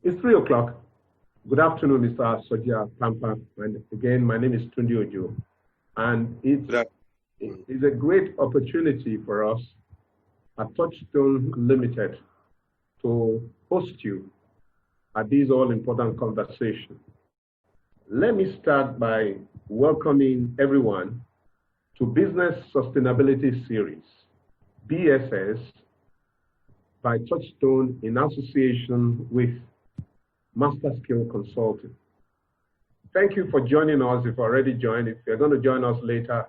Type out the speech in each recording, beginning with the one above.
It's 3 o'clock. Good afternoon, Mr. Soji Apampa. And again, my name is Tunde Ojo. And it's a great opportunity for us at Touchstone Limited to host you at this all-important conversation. Let me start by welcoming everyone to Business Sustainability Series, BSS, by Touchstone in association with Master Skill Consulting. Thank you for joining us. If you already joined, if you're going to join us later,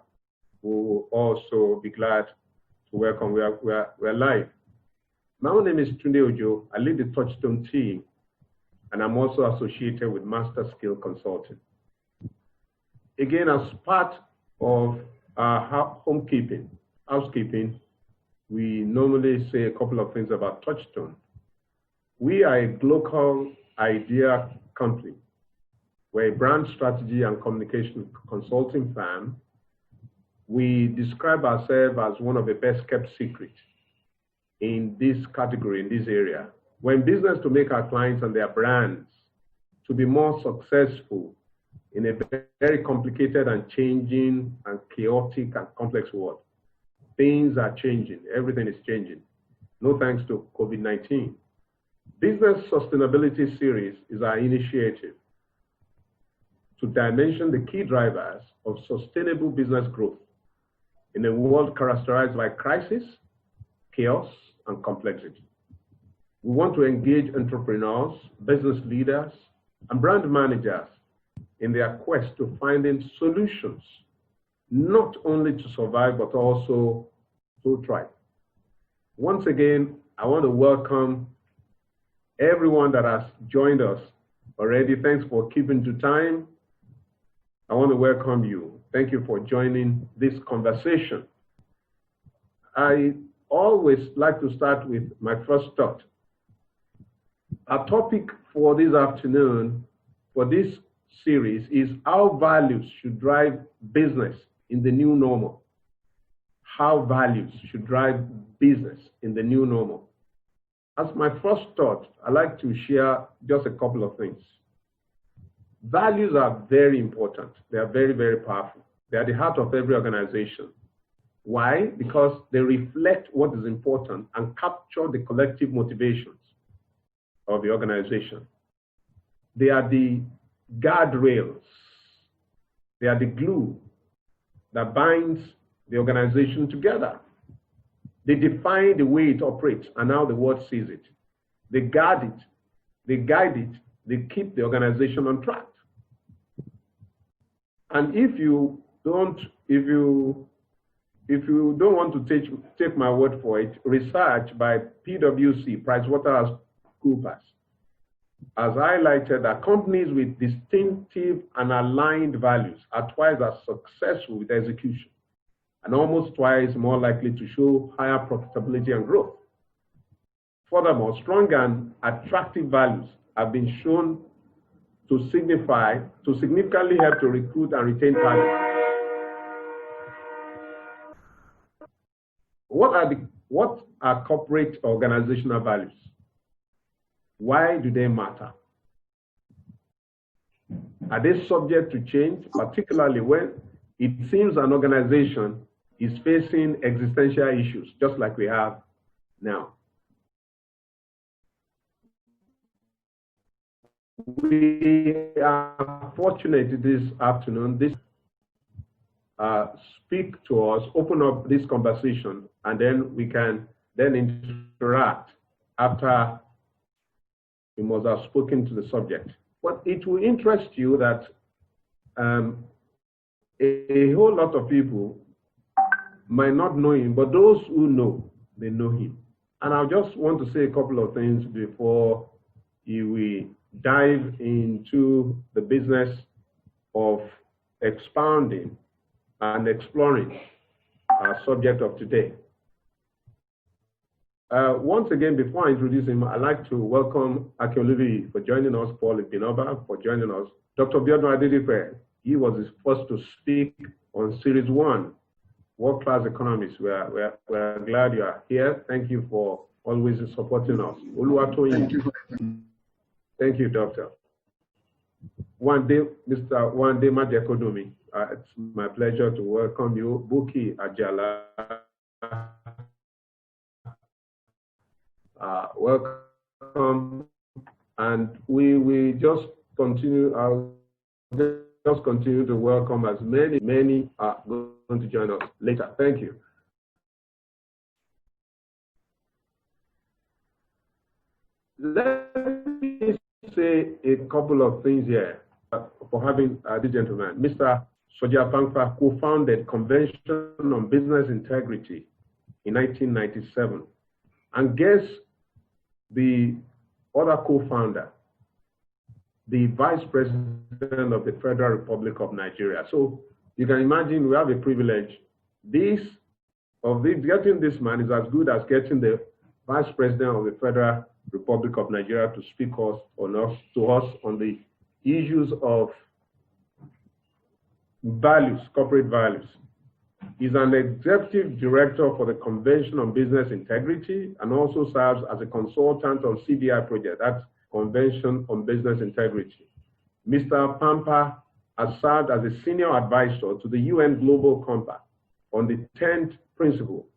we'll also be glad to welcome. We're live. My own name is Tunde Ojo. I lead the Touchstone team, and I'm also associated with Master Skill Consulting. Again, as part of our housekeeping, we normally say a couple of things about Touchstone. We are a global idea company. We're a brand strategy and communication consulting firm. We describe ourselves as one of the best kept secrets in this category, in this area. We're in business to make our clients and their brands to be more successful in a very complicated and changing and chaotic and complex world. Things are changing. Everything is changing. No thanks to COVID-19. Business Sustainability Series is our initiative to dimension the key drivers of sustainable business growth in a world characterized by crisis, chaos, and complexity. We want to engage entrepreneurs, business leaders, and brand managers in their quest to finding solutions, not only to survive, but also to thrive. Once again, I want to welcome everyone that has joined us already. Thanks for keeping to time. I want to welcome you. Thank you for joining this conversation. I always like to start with my first thought. Our topic for this afternoon, for this series, is how values should drive business in the new normal. How values should drive business in the new normal. As my first thought, I'd like to share just a couple of things. Values are very important. They are very, very powerful. They are the heart of every organization. Why? Because they reflect what is important and capture the collective motivations of the organization. They are the guardrails. They are the glue that binds the organization together. They define the way it operates and how the world sees it. They guard it, they guide it, they keep the organization on track. And if you don't want to take my word for it, research by PwC, PricewaterhouseCoopers, has highlighted that companies with distinctive and aligned values are twice as successful with execution, and almost twice more likely to show higher profitability and growth. Furthermore, strong and attractive values have been shown to significantly help to recruit and retain talent. What are corporate organizational values? Why do they matter? Are they subject to change, particularly when it seems an organization is facing existential issues, just like we have now? We are fortunate this afternoon, speak to us, open up this conversation, and then we can then interact after we must have spoken to the subject. But it will interest you that a whole lot of people might not know him, but those who know, they know him. And I just want to say a couple of things before we dive into the business of expounding and exploring our subject of today. Once again, before I introduce him, I'd like to welcome Akiolubi for joining us, Paul Ibinoba for joining us, Dr. Biodun Adedipe. He was the first to speak on Series 1, World-Class Economists. We're glad you are here. Thank you for always supporting us. Oluwatoyin. Thank you, Doctor. One day, Mr. Wande Majekonomi, it's my pleasure to welcome you. Buki Ajala, welcome. And we just continue, I'll just continue to welcome as many are going to join us later. Thank you. Let me say a couple of things here for having this gentleman. Mr. Soji Apampa co-founded Convention on Business Integrity in 1997. And guess the other co-founder, the Vice President of the Federal Republic of Nigeria. So you can imagine we have a privilege. Getting this man is as good as getting the Vice President of the Federal Republic of Nigeria to speak to us on the issues of values, corporate values. He's an executive director for the Convention on Business Integrity and also serves as a consultant on CBI project, that's Convention on Business Integrity. Mr. Apampa has served as a senior advisor to the UN Global Compact on the 10th principle,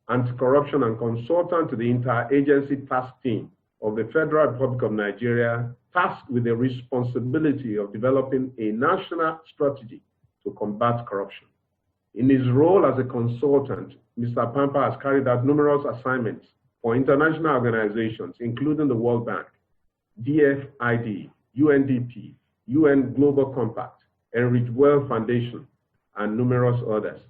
anti-corruption, and consultant to the interagency task team of the Federal Republic of Nigeria, tasked with the responsibility of developing a national strategy to combat corruption. In his role as a consultant, Mr. Apampa has carried out numerous assignments for international organizations, including the World Bank, DFID, UNDP, UN Global Compact, Heinrich Boell Foundation, and numerous others.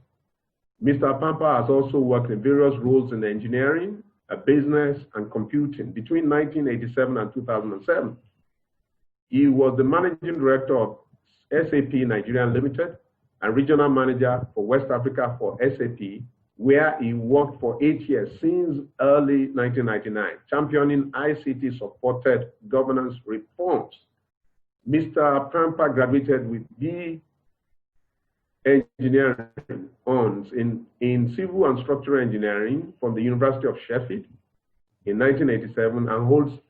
Mr. Apampa has also worked in various roles in engineering, business, and computing between 1987 and 2007. He was the managing director of SAP Nigeria Limited and regional manager for West Africa for SAP, where he worked for 8 years since early 1999, championing ICT-supported governance reforms. Mr. Apampa graduated with B Engineering honors in Civil and Structural Engineering from the University of Sheffield in 1987 and holds a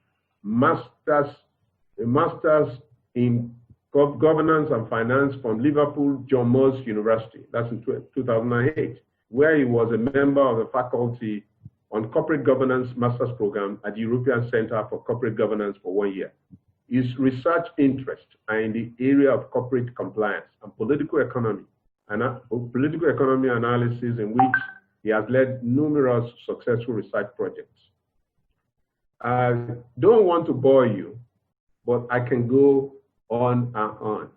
master's in Governance and Finance from Liverpool John Moores University, that's in 2008, where he was a member of the faculty on Corporate Governance Master's Program at the European Center for Corporate Governance for 1 year. His research interests are in the area of corporate compliance and political economy analysis, in which he has led numerous successful research projects. I don't want to bore you, but I can go on and on.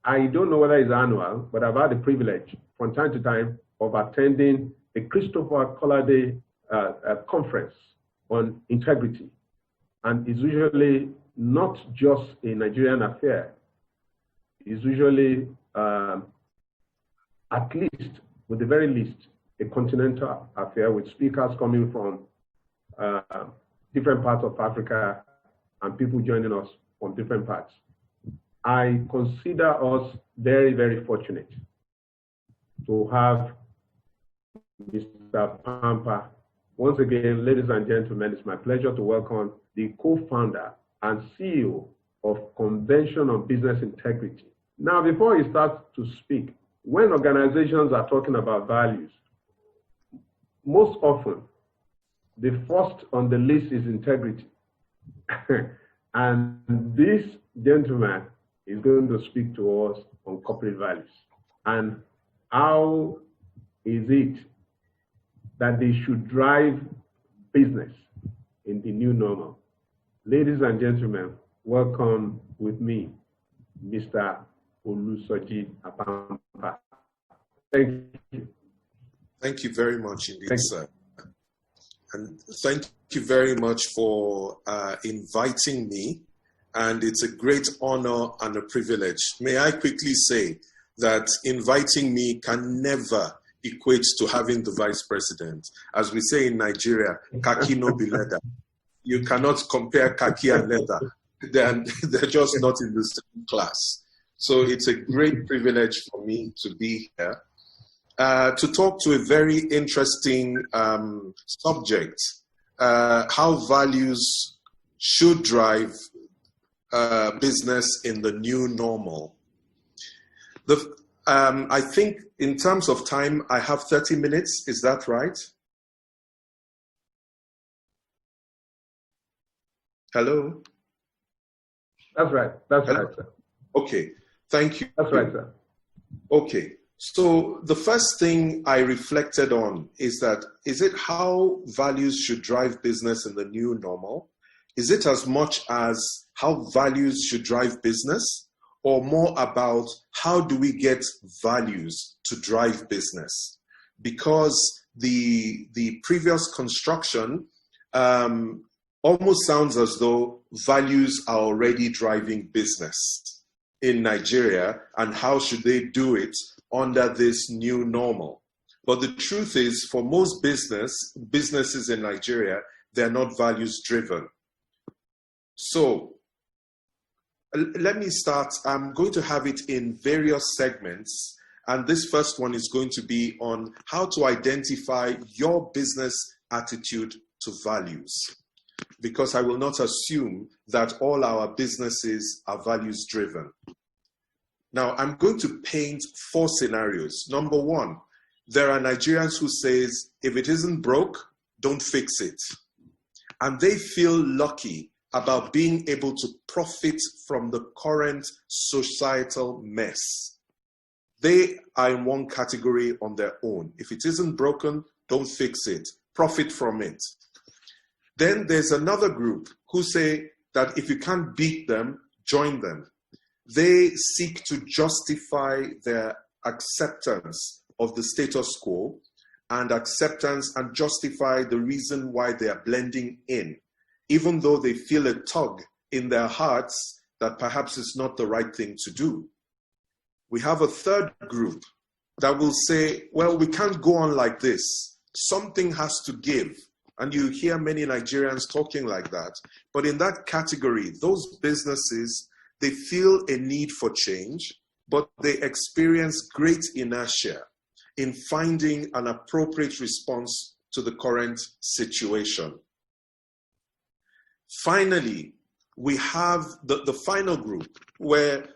I don't know whether it's annual, but I've had the privilege from time to time of attending the Christopher Colade conference on integrity. And it's usually not just a Nigerian affair. It's usually, at least, with the very least, a continental affair with speakers coming from different parts of Africa and people joining us from different parts. I consider us very, very fortunate to have Mr. Apampa. Once again, ladies and gentlemen, it's my pleasure to welcome the co-founder and CEO of Convention on Business Integrity. Now, before he starts to speak, when organizations are talking about values, most often, the first on the list is integrity. And this gentleman is going to speak to us on corporate values and how is it that they should drive business in the new normal. Ladies and gentlemen, welcome with me, Mr. Soji Apampa. Thank you. Thank you very much indeed, sir. And thank you very much for inviting me. And it's a great honor and a privilege. May I quickly say that inviting me can never equate to having the vice president. As we say in Nigeria, khaki no be leather. You cannot compare khaki and leather. They're just not in the same class. So it's a great privilege for me to be here to talk to a very interesting subject how values should drive business in the new normal. I think in terms of time, I have 30 minutes. Is that right? Hello? That's right. That's right, sir. Okay. Thank you. That's right, sir. Okay. So the first thing I reflected on is it how values should drive business in the new normal? Is it as much as how values should drive business, or more about how do we get values to drive business? Because the previous construction almost sounds as though values are already driving business in Nigeria, and how should they do it under this new normal? But the truth is, for most businesses in Nigeria, they're not values driven. So let me start. I'm going to have it in various segments. And this first one is going to be on how to identify your business attitude to values. Because I will not assume that all our businesses are values driven. Now, I'm going to paint 4 scenarios. Number 1, there are Nigerians who says, if it isn't broke, don't fix it. And they feel lucky about being able to profit from the current societal mess. They are in one category on their own. If it isn't broken, don't fix it. Profit from it. Then there's another group who say that if you can't beat them, join them. They seek to justify their acceptance of the status quo and acceptance and justify the reason why they are blending in, even though they feel a tug in their hearts that perhaps it's not the right thing to do. We have a third group that will say, well, we can't go on like this. Something has to give. And you hear many Nigerians talking like that. But in that category, those businesses, they feel a need for change, but they experience great inertia in finding an appropriate response to the current situation. Finally, we have the final group where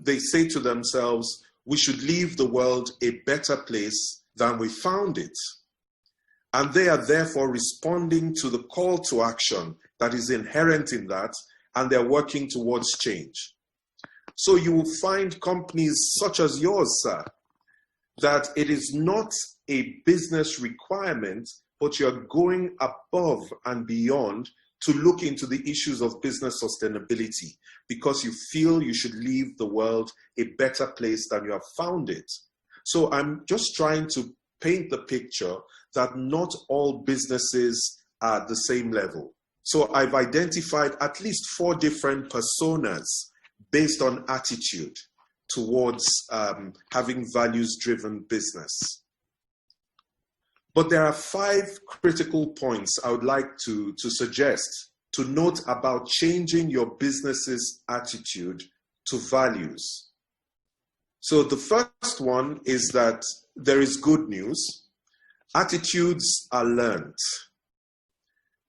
they say to themselves, we should leave the world a better place than we found it. And they are therefore responding to the call to action that is inherent in that, and they're working towards change. So you will find companies such as yours, sir, that it is not a business requirement, but you're going above and beyond to look into the issues of business sustainability because you feel you should leave the world a better place than you have found it. So I'm just trying to paint the picture that not all businesses are at the same level. So I've identified at least 4 different personas based on attitude towards having values-driven business. But there are 5 critical points I would like to suggest to note about changing your business's attitude to values. So the first one is that there is good news. Attitudes are learned.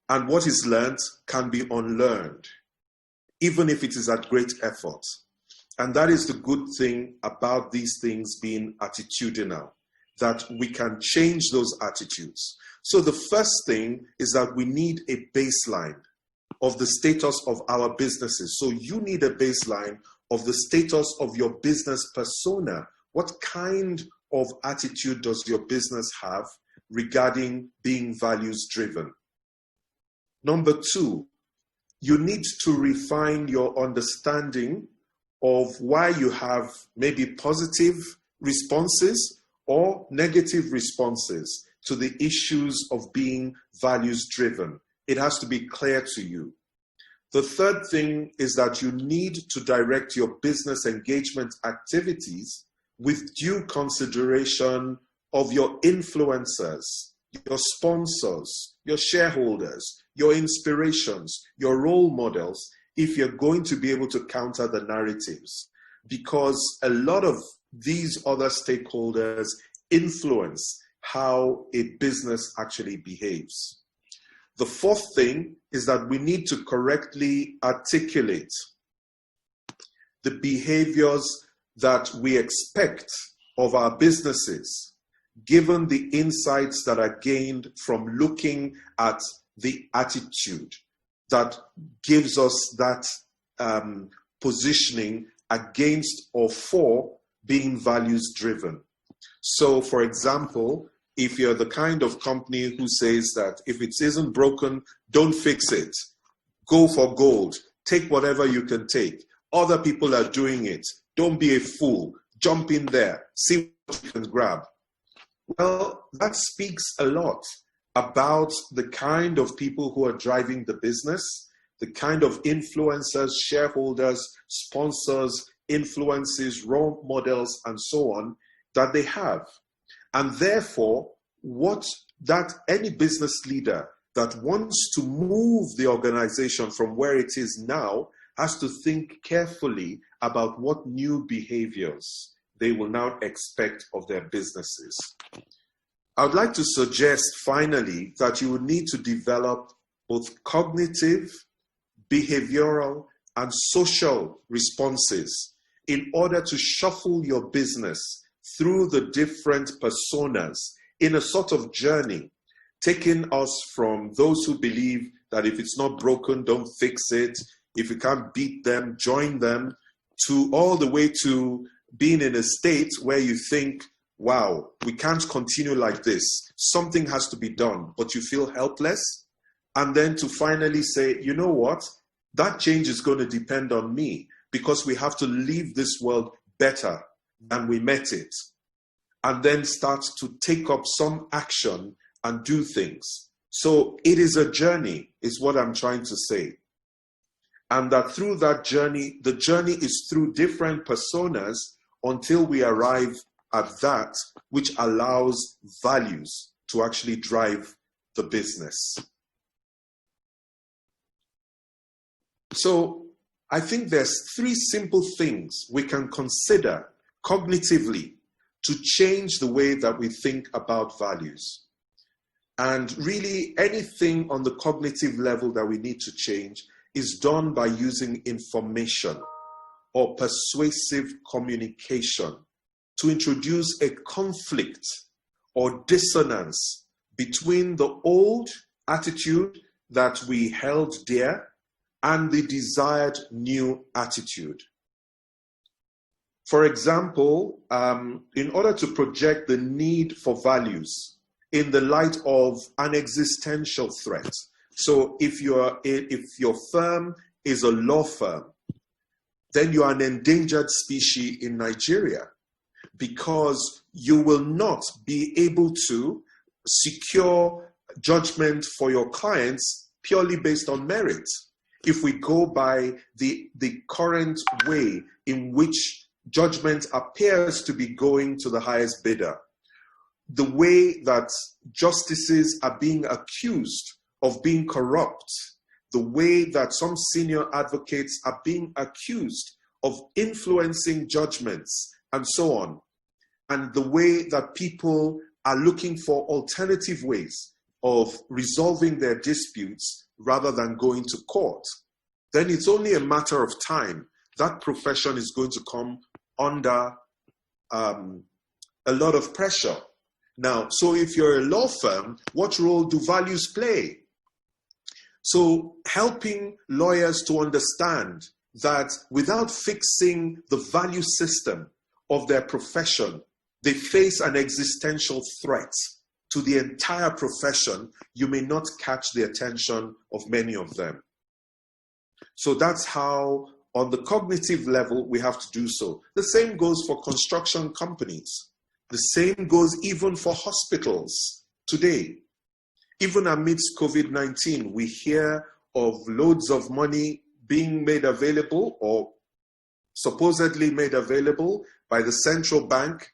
And what is learned can be unlearned, even if it is at great effort. And that is the good thing about these things being attitudinal, that we can change those attitudes. So the first thing is that we need a baseline of the status of our businesses. So you need a baseline of the status of your business persona. What kind of attitude does your business have regarding being values driven? Number 2, you need to refine your understanding of why you have maybe positive responses or negative responses to the issues of being values driven. It has to be clear to you. The third thing is that you need to direct your business engagement activities with due consideration of your influencers, your sponsors, your shareholders, your inspirations, your role models, if you're going to be able to counter the narratives. Because a lot of these other stakeholders influence how a business actually behaves. The fourth thing is that we need to correctly articulate the behaviors that we expect of our businesses, given the insights that are gained from looking at the attitude that gives us that positioning against or for being values driven. So, for example, if you're the kind of company who says that if it isn't broken, don't fix it, go for gold, take whatever you can take, other people are doing it, don't be a fool, jump in there, see what you can grab. Well, that speaks a lot about the kind of people who are driving the business, the kind of influencers, shareholders, sponsors, influences, role models, and so on that they have. And therefore, what that any business leader that wants to move the organization from where it is now has to think carefully about what new behaviors they will now expect of their businesses. I would like to suggest, finally, that you would need to develop both cognitive, behavioral, and social responses in order to shuffle your business through the different personas in a sort of journey, taking us from those who believe that if it's not broken, don't fix it, if you can't beat them, join them, to all the way to being in a state where you think, wow, we can't continue like this. Something has to be done, but you feel helpless. And then to finally say, you know what? That change is going to depend on me because we have to leave this world better than we met it. And then start to take up some action and do things. So it is a journey, is what I'm trying to say. And that through that journey, the journey is through different personas until we arrive at that which allows values to actually drive the business. So I think there's three simple things we can consider cognitively to change the way that we think about values. And really anything on the cognitive level that we need to change is done by using information or persuasive communication to introduce a conflict or dissonance between the old attitude that we held dear and the desired new attitude. For example, in order to project the need for values in the light of an existential threat. So if your firm is a law firm, then you are an endangered species in Nigeria because you will not be able to secure judgment for your clients purely based on merit. If we go by the current way in which judgment appears to be going to the highest bidder, the way that justices are being accused of being corrupt, the way that some senior advocates are being accused of influencing judgments and so on, and the way that people are looking for alternative ways of resolving their disputes rather than going to court, then it's only a matter of time that profession is going to come under a lot of pressure. Now, so if you're a law firm, what role do values play? So helping lawyers to understand that without fixing the value system of their profession, they face an existential threat to the entire profession. You may not catch the attention of many of them. So that's how, on the cognitive level, we have to do so. The same goes for construction companies. The same goes even for hospitals today. Even amidst COVID-19, we hear of loads of money being made available or supposedly made available by the central bank.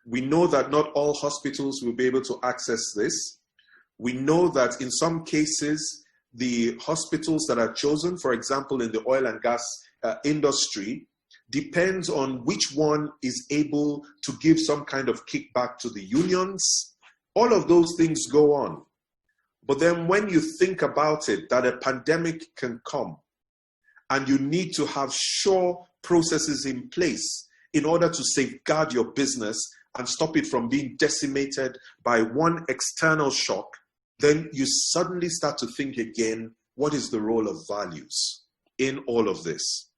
We know that not all hospitals will be able to access this. We know that in some cases, the hospitals that are chosen, for example, in the oil and gas industry, depends on which one is able to give some kind of kickback to the unions. All of those things go on. But then when you think about it, that a pandemic can come and you need to have sure processes in place in order to safeguard your business and stop it from being decimated by one external shock, then you suddenly start to think again, what is the role of values in all of this?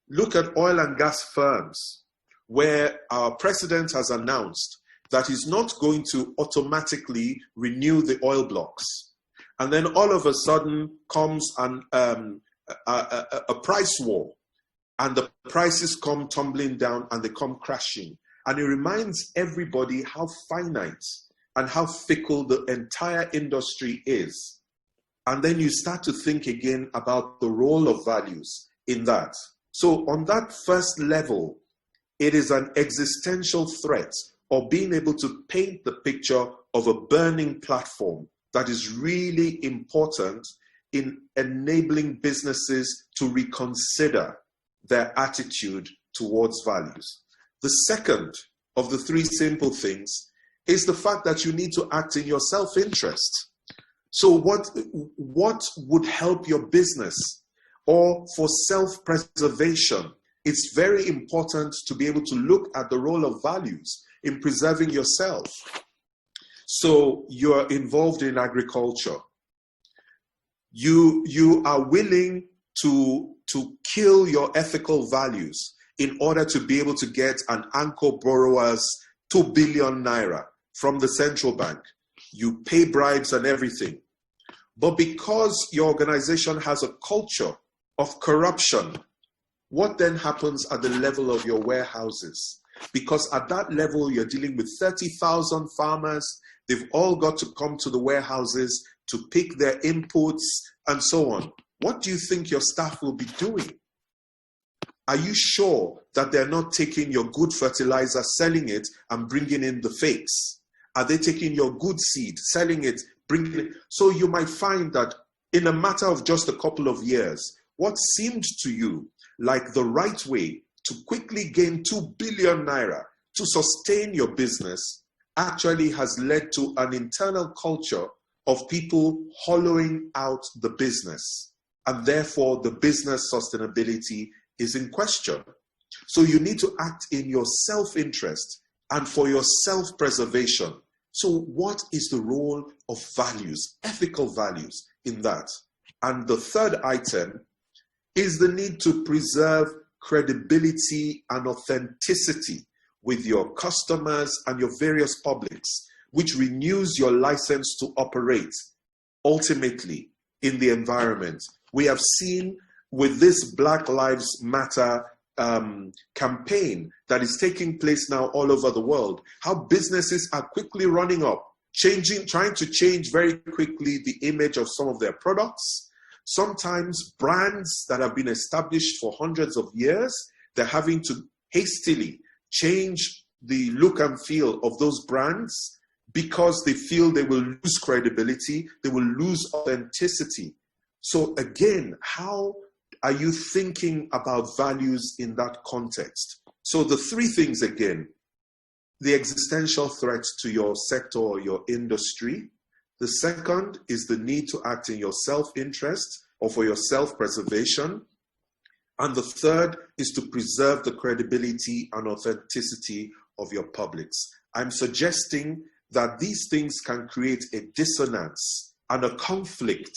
Look at oil and gas firms, where our president has announced that he's not going to automatically renew the oil blocks. And then all of a sudden comes a price war, and the prices come tumbling down and they come crashing. And it reminds everybody how finite and how fickle the entire industry is. And then you start to think again about the role of values in that. So on that first level, it is an existential threat, or being able to paint the picture of a burning platform that is really important in enabling businesses to reconsider their attitude towards values. The second of the three simple things is the fact that you need to act in your self-interest. So what would help your business, or for self-preservation? It's very important to be able to look at the role of values in preserving yourself. So you're involved in agriculture. You are willing to kill your ethical values in order to be able to get an anchor borrower's 2 billion naira from the central bank. You pay bribes and everything. But because your organization has a culture of corruption, what then happens at the level of your warehouses? Because at that level, you're dealing with 30,000 farmers. They've all got to come to the warehouses to pick their inputs and so on. What do you think your staff will be doing? Are you sure that they're not taking your good fertilizer, selling it, and bringing in the fakes? Are they taking your good seed, selling it, bringing it? So you might find that in a matter of just a couple of years, what seemed to you like the right way to quickly gain 2 billion naira to sustain your business actually has led to an internal culture of people hollowing out the business. And therefore, the business sustainability is in question. So you need to act in your self-interest and for your self-preservation. So what is the role of values, ethical values in that? And the third item is the need to preserve credibility and authenticity with your customers and your various publics, which renews your license to operate ultimately in the environment. We have seen with this Black Lives Matter campaign that is taking place now all over the world, how businesses are quickly running up, trying to change very quickly the image of some of their products. Sometimes brands that have been established for hundreds of years, they're having to hastily change the look and feel of those brands because they feel they will lose credibility, they will lose authenticity. So again, how are you thinking about values in that context? So the three things again: the existential threats to your sector or your industry. The second is the need to act in your self-interest or for your self-preservation. And the third is to preserve the credibility and authenticity of your publics. I'm suggesting that these things can create a dissonance and a conflict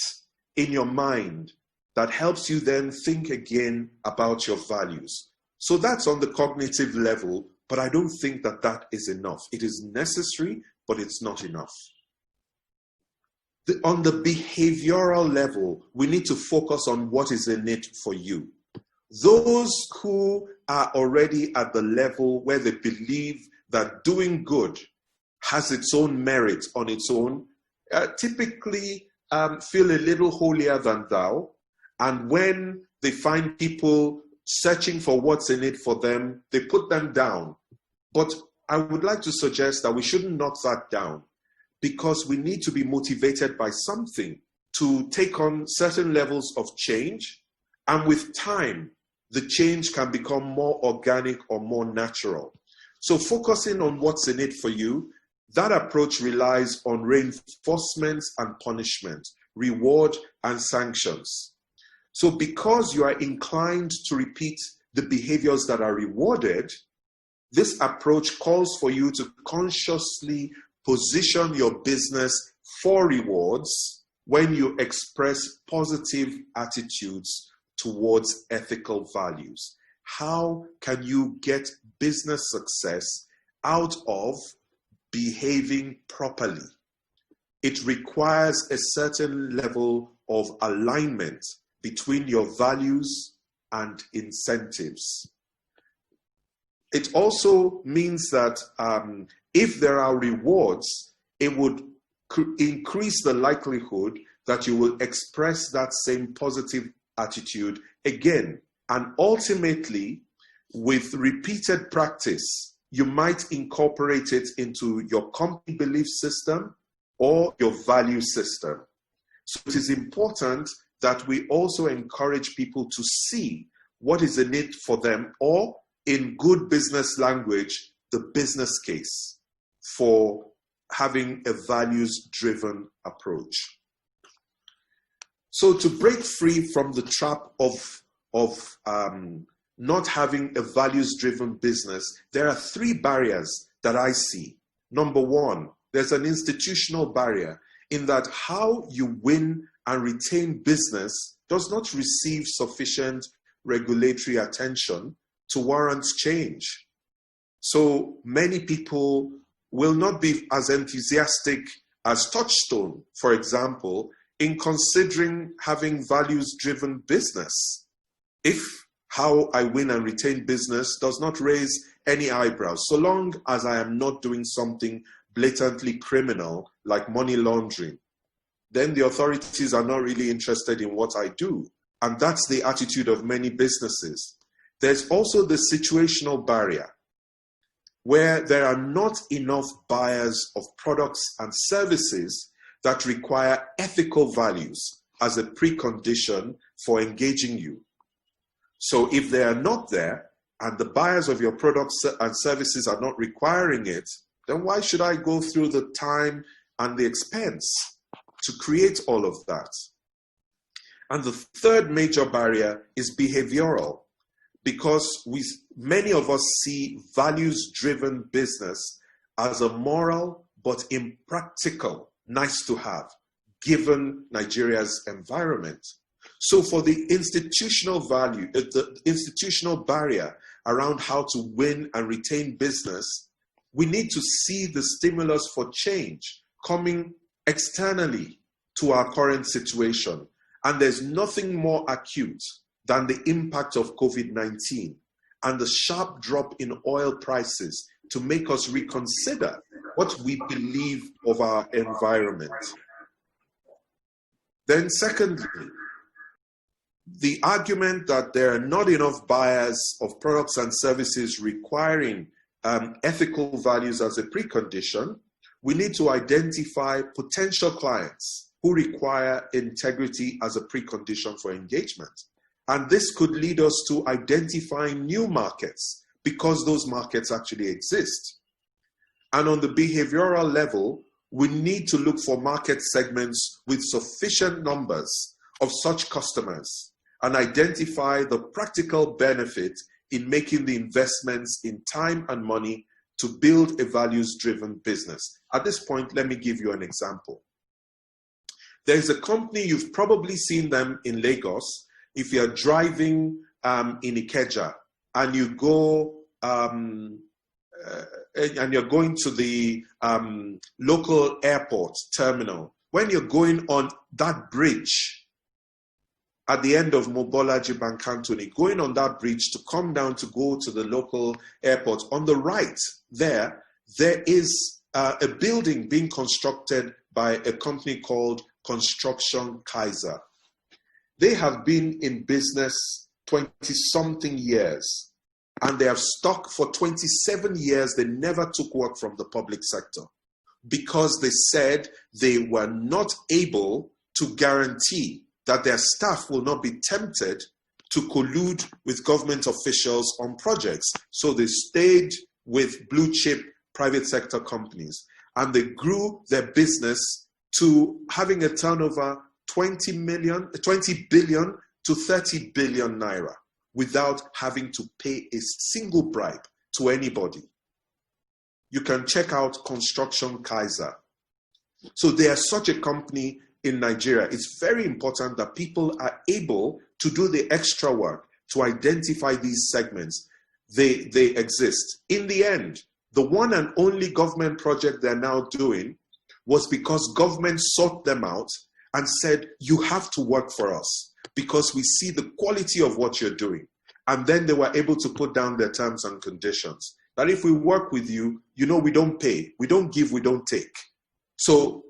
in your mind that helps you then think again about your values. So that's on the cognitive level, but I don't think that that is enough. It is necessary, but it's not enough. On the behavioral level, we need to focus on what is in it for you. Those who are already at the level where they believe that doing good has its own merit on its own, typically feel a little holier than thou. And when they find people searching for what's in it for them, they put them down. But I would like to suggest that we shouldn't knock that down, because we need to be motivated by something to take on certain levels of change. And with time, the change can become more organic or more natural. So focusing on what's in it for you, That approach relies on reinforcement and punishment, reward and sanctions. So because you are inclined to repeat the behaviors that are rewarded, this approach calls for you to consciously position your business for rewards when you express positive attitudes towards ethical values. How can you get business success out of behaving properly? It requires a certain level of alignment between your values and incentives. It also means that if there are rewards, it would increase the likelihood that you will express that same positive attitude again. And ultimately, with repeated practice, you might incorporate it into your company belief system or your value system. So it is important that we also encourage people to see what is in it for them, or in good business language, the business case for having a values-driven approach. So to break free from the trap of not having a values-driven business, there are 3 barriers that I see. Number 1, there's an institutional barrier in that how you win and retain business does not receive sufficient regulatory attention to warrant change. So many people will not be as enthusiastic as Touchstone, for example, in considering having values-driven business, if how I win and retain business does not raise any eyebrows, so long as I am not doing something blatantly criminal like money laundering. Then the authorities are not really interested in what I do. And that's the attitude of many businesses. There's also the situational barrier, where there are not enough buyers of products and services that require ethical values as a precondition for engaging you. So if they are not there, and the buyers of your products and services are not requiring it, then why should I go through the time and the expense to create all of that? And the third major barrier is behavioral, because many of us see values-driven business as a moral but impractical, nice to have, given Nigeria's environment. So for the institutional value, the institutional barrier around how to win and retain business, we need to see the stimulus for change coming externally to our current situation. And there's nothing more acute than the impact of COVID-19 and the sharp drop in oil prices to make us reconsider what we believe of our environment. Then secondly, the argument that there are not enough buyers of products and services requiring ethical values as a precondition, we need to identify potential clients who require integrity as a precondition for engagement. And this could lead us to identifying new markets because those markets actually exist. And on the behavioral level, we need to look for market segments with sufficient numbers of such customers and identify the practical benefit in making the investments in time and money to build a values-driven business. At this point, let me give you an example. There's a company, you've probably seen them in Lagos. If you're driving in Ikeja and you go and you're going to the local airport terminal, when you're going on that bridge at the end of Mobolaji Bankantoni, going on that bridge to come down to go to the local airport, on the right there is a building being constructed by a company called Construction Kaiser. They have been in business 20-something years, and they have stuck for 27 years. They never took work from the public sector because they said they were not able to guarantee that their staff will not be tempted to collude with government officials on projects. So they stayed with blue chip private sector companies. and they grew their business to having a turnover 20 billion to 30 billion naira without having to pay a single bribe to anybody. You can check out Construction Kaiser. So they are such a company in Nigeria. It's very important that people are able to do the extra work to identify these segments. They exist. In the end, the one and only government project they're now doing was because government sought them out and said, you have to work for us because we see the quality of what you're doing. And then they were able to put down their terms and conditions. That if we work with you, you know, we don't pay. We don't give, we don't take. So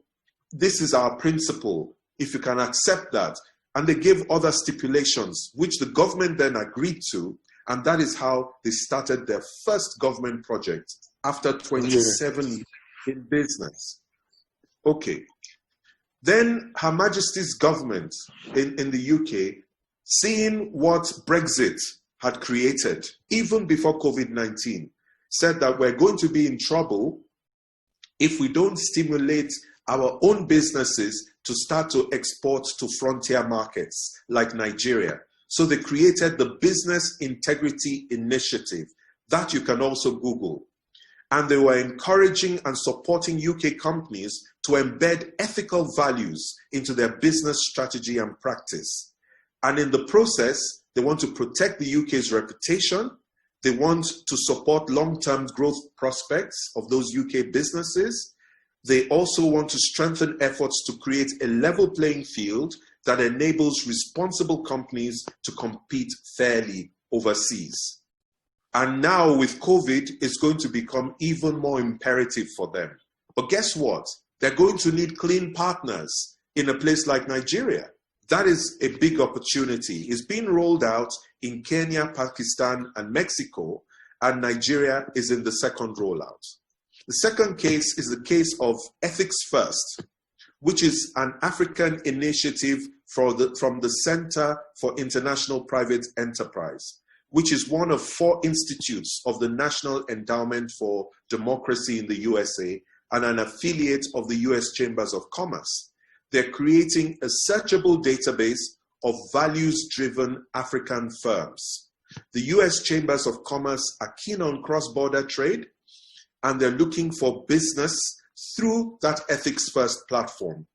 this is our principle, if you can accept that. And they gave other stipulations, which the government then agreed to. And that is how they started their first government project after 27 years in business. Okay. Then Her Majesty's government in the UK, seeing what Brexit had created, even before COVID-19, said that we're going to be in trouble if we don't stimulate our own businesses to start to export to frontier markets like Nigeria. So they created the Business Integrity Initiative, that you can also Google. And they were encouraging and supporting UK companies to embed ethical values into their business strategy and practice. And in the process, they want to protect the UK's reputation. They want to support long-term growth prospects of those UK businesses. They also want to strengthen efforts to create a level playing field that enables responsible companies to compete fairly overseas. And now with COVID, it's going to become even more imperative for them. But guess what? They're going to need clean partners in a place like Nigeria. That is a big opportunity. It's being rolled out in Kenya, Pakistan, and Mexico, and Nigeria is in the second rollout. The second case is the case of Ethics First, which is an African initiative from the Center for International Private Enterprise, which is one of 4 institutes of the National Endowment for Democracy in the USA and an affiliate of the US Chambers of Commerce. They're creating a searchable database of values-driven African firms. The US Chambers of Commerce are keen on cross-border trade, and they're looking for business through that Ethics First platform.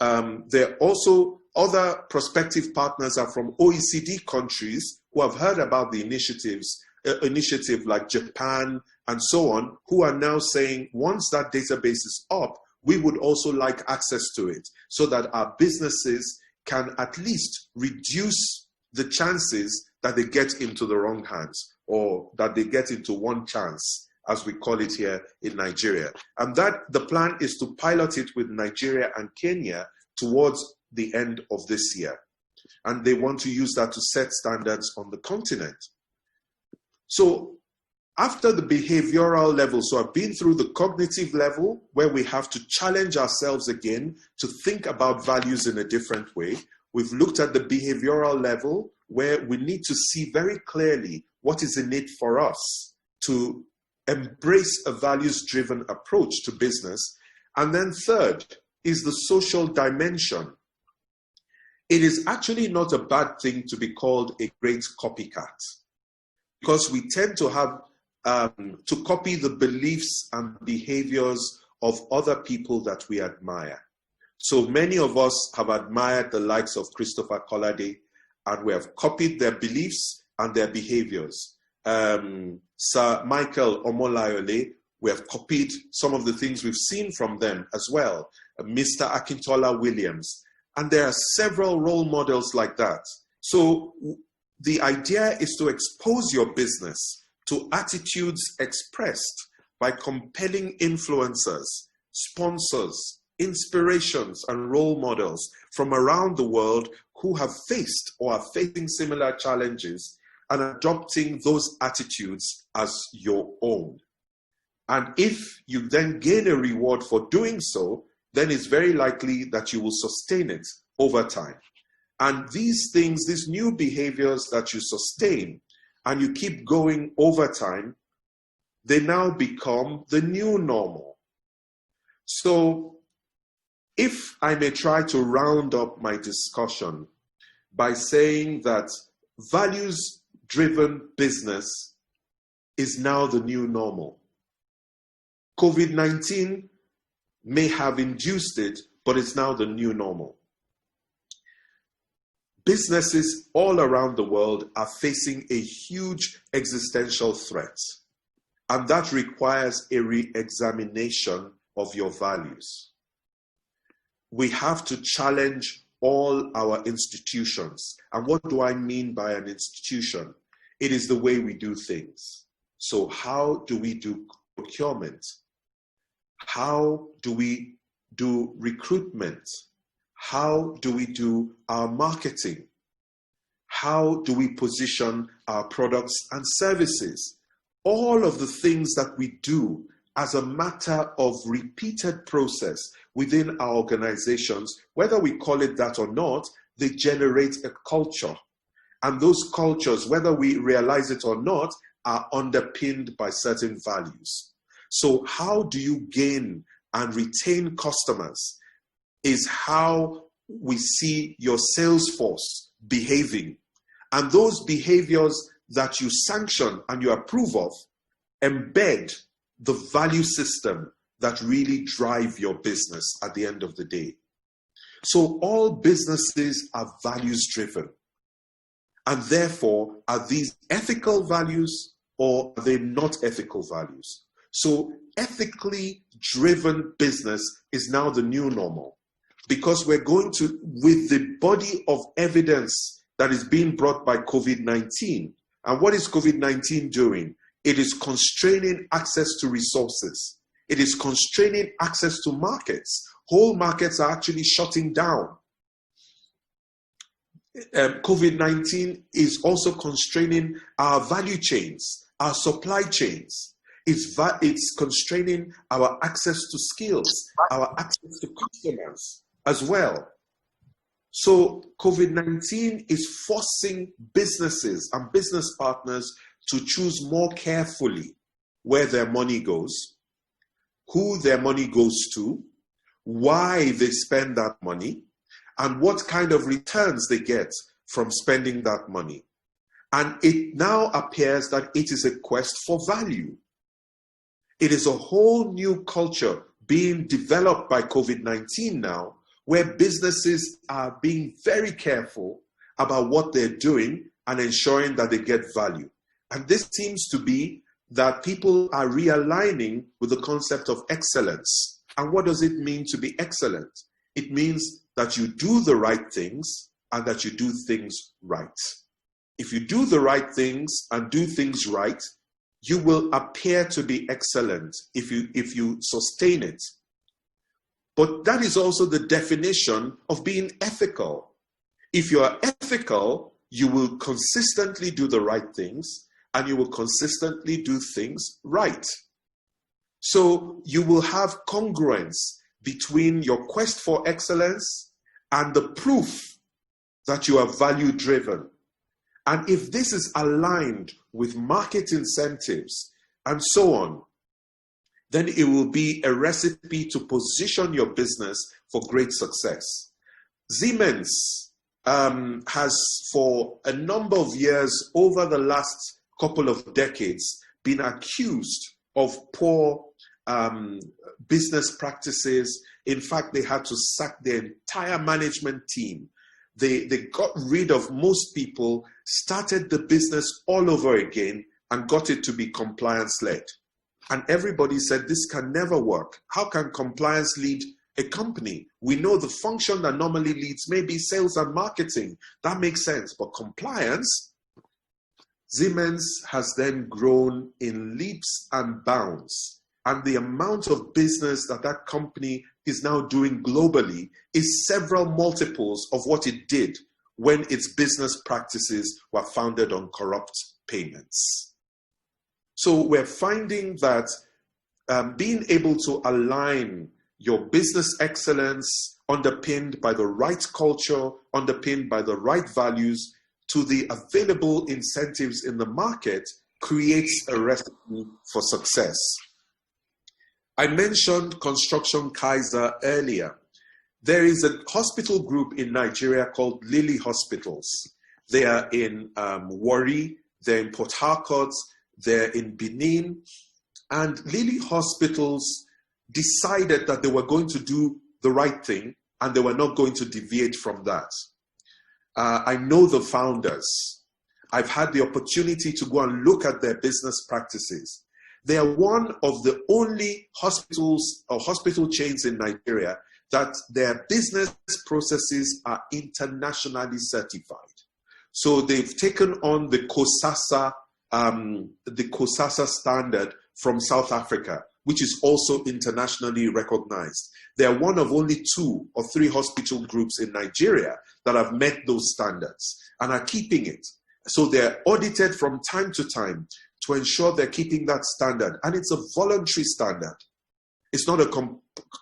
There are also other prospective partners are from OECD countries who have heard about the initiative like Japan and so on, who are now saying, once that database is up, we would also like access to it so that our businesses can at least reduce the chances that they get into the wrong hands or that they get into one chance, as we call it here in Nigeria. And that the plan is to pilot it with Nigeria and Kenya towards the end of this year. And they want to use that to set standards on the continent. So after the behavioral level, so I've been through the cognitive level where we have to challenge ourselves again to think about values in a different way. We've looked at the behavioral level where we need to see very clearly what is in it for us to embrace a values-driven approach to business. And then third is the social dimension. It is actually not a bad thing to be called a great copycat, because we tend to have to copy the beliefs and behaviors of other people that we admire. So many of us have admired the likes of Christopher Collady, and we have copied their beliefs and their behaviors. Sir Michael Omolayole, we have copied some of the things we've seen from them as well. Mr. Akintola Williams. And there are several role models like that. So the idea is to expose your business to attitudes expressed by compelling influencers, sponsors, inspirations, and role models from around the world who have faced or are facing similar challenges and adopting those attitudes as your own. And if you then gain a reward for doing so, then it's very likely that you will sustain it over time. And these things, these new behaviors that you sustain and you keep going over time, they now become the new normal. So if I may try to round up my discussion by saying that values-driven business is now the new normal. COVID-19 may have induced it, but it's now the new normal. Businesses all around the world are facing a huge existential threat, and that requires a re-examination of your values. We have to challenge all our institutions. And what do I mean by an institution? It is the way we do things. So how do we do procurement? How do we do recruitment? How do we do our marketing? How do we position our products and services? All of the things that we do as a matter of repeated process within our organizations, whether we call it that or not, they generate a culture. And those cultures, whether we realize it or not, are underpinned by certain values. So how do you gain and retain customers is how we see your sales force behaving. And those behaviors that you sanction and you approve of embed the value system that really drive your business at the end of the day. So all businesses are values driven. And therefore, are these ethical values or are they not ethical values? So ethically driven business is now the new normal, because we're going to, with the body of evidence that is being brought by COVID-19. And what is COVID-19 doing? It is constraining access to resources. It is constraining access to markets. Whole markets are actually shutting down. COVID-19 is also constraining our value chains, our supply chains. It's constraining our access to skills, our access to customers as well. So COVID-19 is forcing businesses and business partners to choose more carefully where their money goes, who their money goes to, why they spend that money, and what kind of returns they get from spending that money. And it now appears that it is a quest for value. It is a whole new culture being developed by COVID-19 now, where businesses are being very careful about what they're doing and ensuring that they get value. And this seems to be that people are realigning with the concept of excellence. And what does it mean to be excellent? It means that you do the right things and that you do things right. If you do the right things and do things right, you will appear to be excellent if you sustain it. But that is also the definition of being ethical. If you are ethical, you will consistently do the right things and you will consistently do things right. So you will have congruence between your quest for excellence and the proof that you are value-driven. And if this is aligned with market incentives and so on, then it will be a recipe to position your business for great success. Siemens has, for a number of years, over the last couple of decades, been accused of poor business practices. In fact, they had to sack their entire management team. They got rid of most people, started the business all over again, and got it to be compliance-led. And everybody said, this can never work. How can compliance lead a company? We know the function that normally leads maybe sales and marketing. That makes sense. But compliance, Siemens has then grown in leaps and bounds. And the amount of business that that company is now doing globally is several multiples of what it did when its business practices were founded on corrupt payments. So we're finding that being able to align your business excellence underpinned by the right culture, underpinned by the right values to the available incentives in the market creates a recipe for success. I mentioned Construction Kaiser earlier. There is a hospital group in Nigeria called Lily Hospitals. They are in Warri, they're in Port Harcourt, they're in Benin. And Lily Hospitals decided that they were going to do the right thing and they were not going to deviate from that. I know the founders. I've had the opportunity to go and look at their business practices. They are one of the only hospitals or hospital chains in Nigeria that their business processes are internationally certified. So they've taken on the COSASA standard from South Africa, which is also internationally recognized. They are one of only 2 or 3 hospital groups in Nigeria that have met those standards and are keeping it. So they're audited from time to time to ensure they're keeping that standard. And it's a voluntary standard. It's not a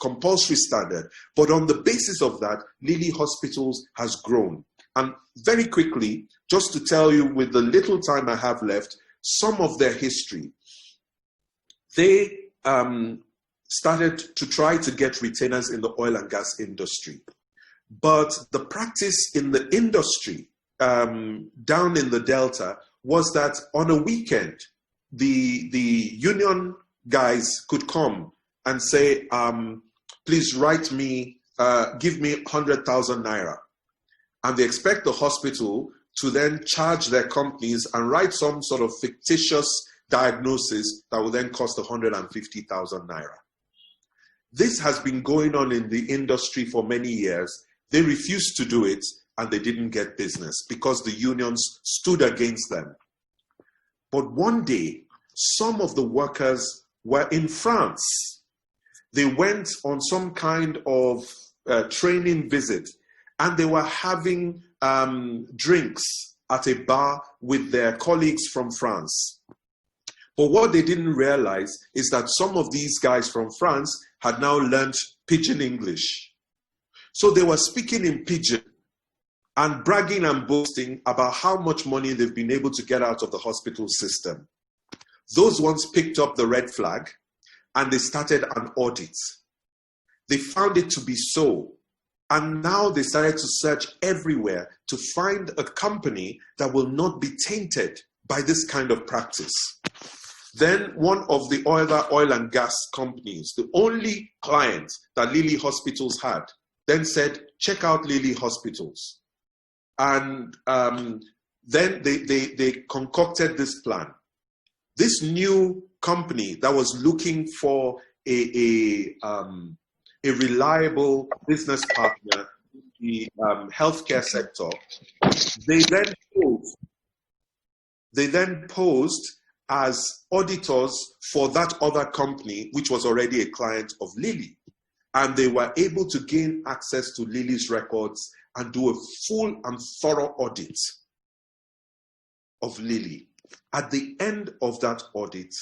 compulsory standard. But on the basis of that, Lily Hospitals has grown. And very quickly, just to tell you with the little time I have left, some of their history. They started to try to get retainers in the oil and gas industry. But the practice in the industry down in the Delta was that on a weekend, the union guys could come and say, please write me, give me 100,000 naira. And they expect the hospital to then charge their companies and write some sort of fictitious diagnosis that will then cost 150,000 naira. This has been going on in the industry for many years. They refused to do it and they didn't get business because the unions stood against them. But one day, some of the workers were in France. They went on some kind of training visit and they were having drinks at a bar with their colleagues from France. But what they didn't realize is that some of these guys from France had now learned pidgin English. So they were speaking in pidgin and bragging and boasting about how much money they've been able to get out of the hospital system. Those ones picked up the red flag and they started an audit. They found it to be so. And now they started to search everywhere to find a company that will not be tainted by this kind of practice. Then one of the other oil and gas companies, the only client that Lily Hospitals had, then said, check out Lily Hospitals. And then they concocted this plan. This new company that was looking for a reliable business partner in the healthcare sector, they then posed as auditors for that other company, which was already a client of Lily. And they were able to gain access to Lily's records and do a full and thorough audit of Lily. At the end of that audit,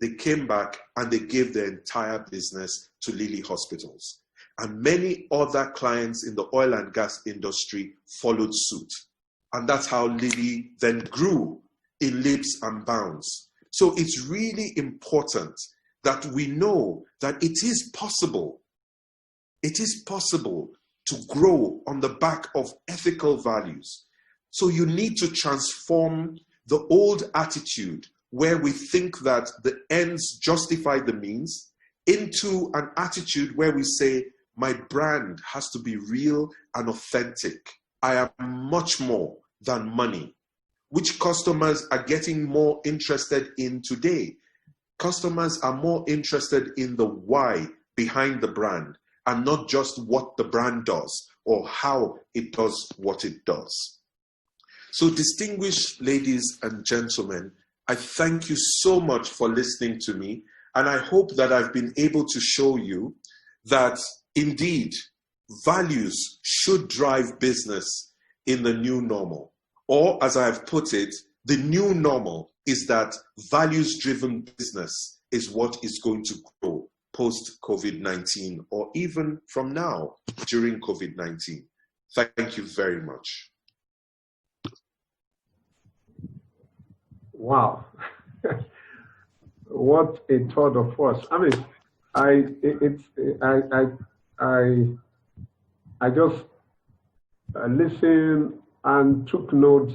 they came back and they gave their entire business to Lily Hospitals. And many other clients in the oil and gas industry followed suit. And that's how Lily then grew in leaps and bounds. So it's really important that we know that it is possible. It is possible to grow on the back of ethical values. So you need to transform the old attitude where we think that the ends justify the means into an attitude where we say, my brand has to be real and authentic. I am much more than money, which customers are getting more interested in today. Customers are more interested in the why behind the brand and not just what the brand does or how it does what it does. So, distinguished ladies and gentlemen, I thank you so much for listening to me, and I hope that I've been able to show you that indeed values should drive business in the new normal. Or, as I have put it, the new normal is that values-driven business is what is going to grow post-COVID-19 or even from now during COVID-19. Thank you very much. Wow. What a tour de force. I mean, I just listened and took notes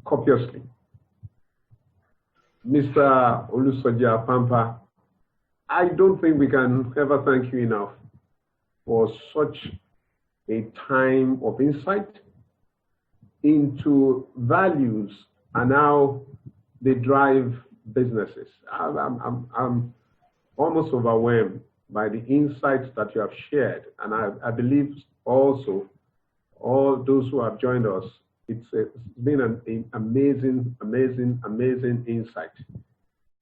copiously. Mr. Soji Apampa, I don't think we can ever thank you enough for such a time of insight into values and how they drive businesses. I'm almost overwhelmed by the insights that you have shared. And I believe also all those who have joined us, it's been an amazing, amazing, amazing insight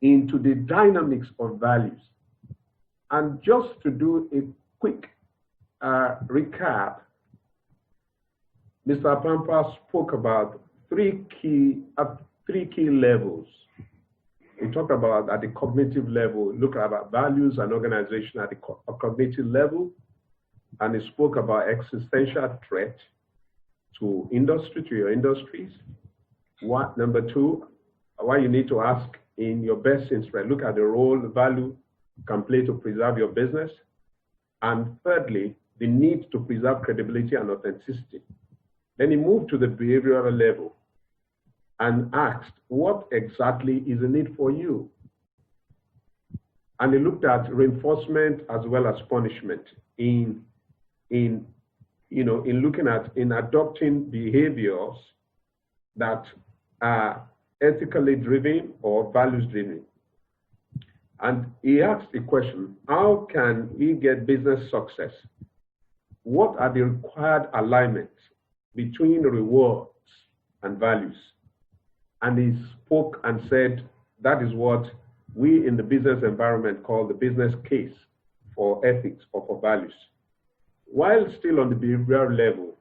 into the dynamics of values. And just to do a quick recap, Mr. Apampa spoke about three key levels. We talked about at the cognitive level, look at values and organization at the cognitive level, and he spoke about existential threat to your industries. Number two, why you need to ask in your best interest, look at the role value can play to preserve your business. And thirdly, the need to preserve credibility and authenticity. Then he moved to the behavioral level and asked, what exactly is the need for you? And he looked at reinforcement as well as punishment in adopting behaviors that are ethically driven or values driven. And he asked the question, how can we get business success? What are the required alignments between rewards and values? And he spoke and said, that is what we in the business environment call the business case for ethics or for values. While still on the behavioral level,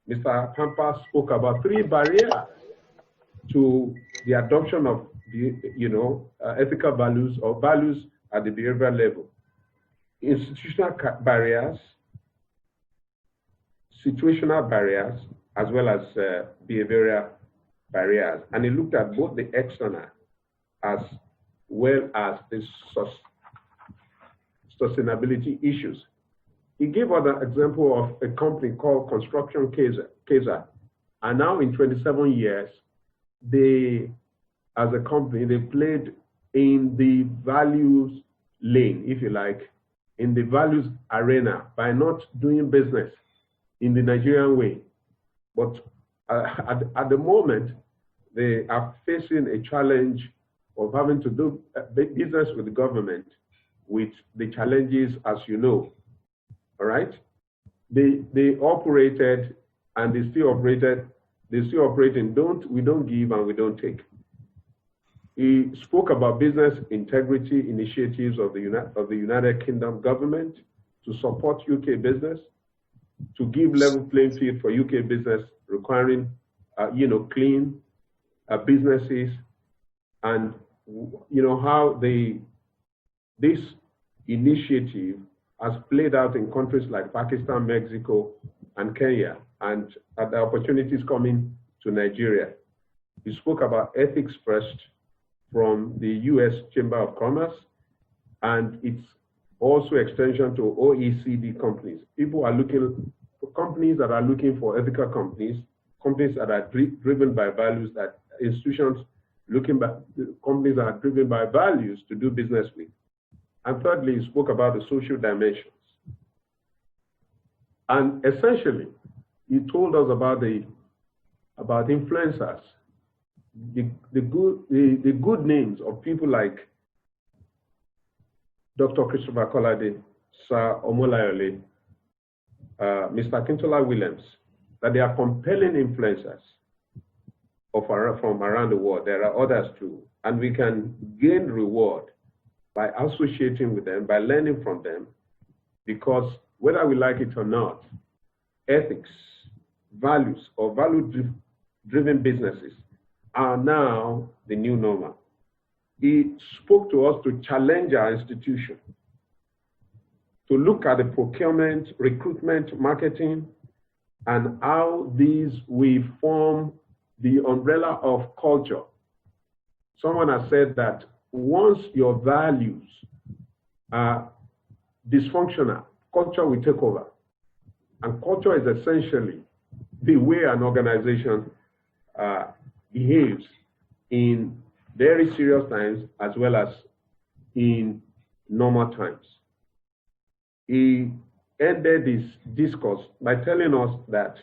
Mr. Apampa spoke about three barriers to the adoption of ethical values or values at the behavioral level. Institutional barriers, situational barriers, as well as behavioral barriers. And he looked at both the external as well as the sustainability issues. He gave us an example of a company called Construction Kaiser. And now in 27 years, they, as a company, they played in the values lane, if you like, in the values arena by not doing business in the Nigerian way. But at the moment, they are facing a challenge of having to do business with the government with the challenges, as you know. All right? They operated and they still operated. They still operate in we don't give and we don't take. He spoke about business integrity initiatives of the United Kingdom government to support UK business, to give level playing field for UK business requiring, clean businesses, and how this initiative has played out in countries like Pakistan, Mexico, and Kenya, and the opportunities coming to Nigeria. He spoke about ethics first from the US Chamber of Commerce, and it's also extension to OECD companies. Companies that are looking for ethical companies that are driven by values, that institutions companies that are driven by values to do business with. And thirdly, he spoke about the social dimensions. And essentially, he told us about influencers, the good names of people like Dr. Christopher Kolade, Sir Omolayole, Mr. Akintola Williams, that they are compelling influencers from around the world. There are others too. And we can gain reward by associating with them, by learning from them, because whether we like it or not, ethics, values, or value-driven businesses are now the new normal. He spoke to us to challenge our institution, to look at the procurement, recruitment, marketing, and how these will form the umbrella of culture. Someone has said that once your values are dysfunctional, culture will take over. And culture is essentially the way an organization behaves in very serious times as well as in normal times. He ended this discourse by telling us that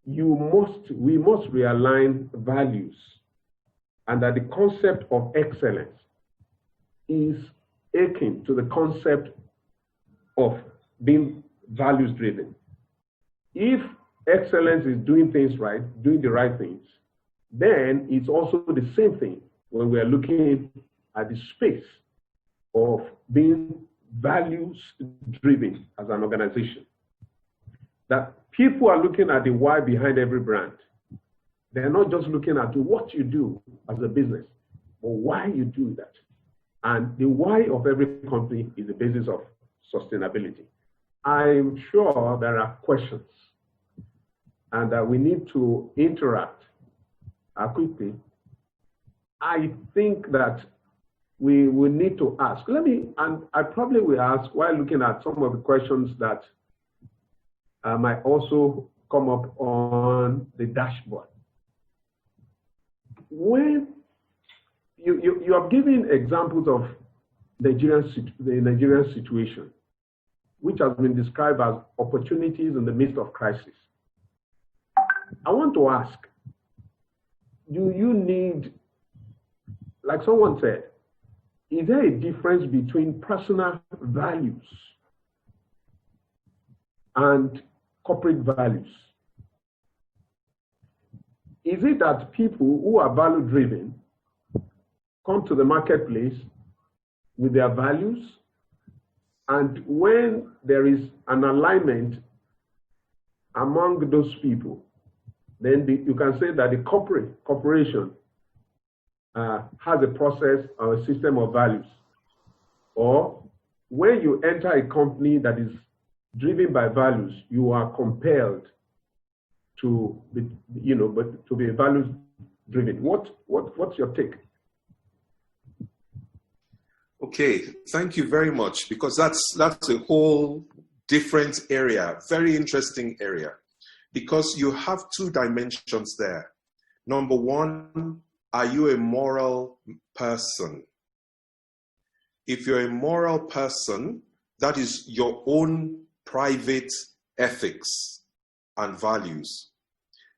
we must realign values, and that the concept of excellence is akin to the concept of being values driven. If excellence is doing things right, doing the right things, then it's also the same thing when we are looking at the space of being values driven as an organization. That people are looking at the why behind every brand. They're not just looking at what you do as a business, but why you do that. And the why of every company is the basis of sustainability. I'm sure there are questions and that we need to interact quickly. I think that we will need to ask. And I probably will ask while looking at some of the questions that might also come up on the dashboard. When you are giving examples of the Nigerian situation, which has been described as opportunities in the midst of crisis. I want to ask, do you need, like someone said, is there a difference between personal values and corporate values? Is it that people who are value-driven come to the marketplace with their values, and when there is an alignment among those people, then you can say that the corporation has a process or a system of values? Or when you enter a company that is driven by values, you are compelled to be, to be values driven. What's your take? Okay, thank you very much, because that's a whole different area, very interesting area, because you have two dimensions there. Number one, are you a moral person? If you're a moral person, that is your own private ethics and values.